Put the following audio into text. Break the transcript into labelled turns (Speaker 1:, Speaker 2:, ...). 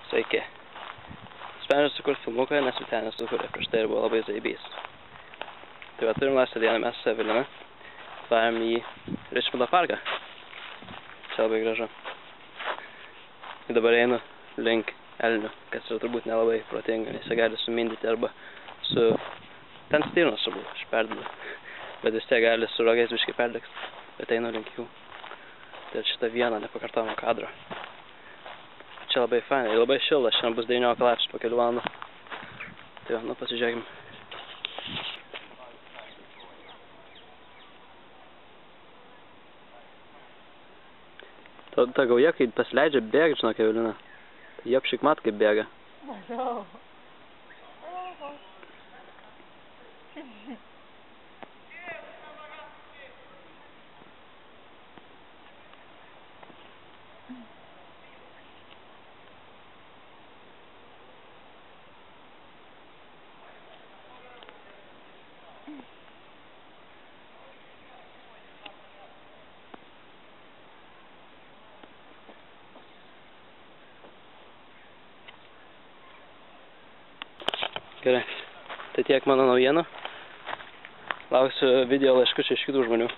Speaker 1: Sveiki. Sprendžiu sukurti filmuką, nes Vytenis sukūrė prieš tai ir buvo labai zaibys. Tai va, turim laisvą dieną, mes su Evelina atvarėm į Ričmondo parką. Čia labai gražu. Ir dabar einu link elnių, kas yra turbūt nelabai protinga, nes jie gali sumindyti arba su... Ten stirnos buvo, aš perdedu. Bet vis tiek gali su rogais biškai perdegti. Bet einu link jų. Tai šitą vieną nepakartojamą kadrą. Čia labai fainai, labai šilda, šiandien bus 19 laipsnių po kelių valandų. Tai va, nu pasižiūrėkim. Ta gauja, kai pasileidžia bėga, žinok, Evelina. Tai jie apšik mat, kaip bėga.
Speaker 2: Matau.
Speaker 1: Gerai, tai tiek mano naujienų. Lauksiu video laiškučių iš kitų žmonių.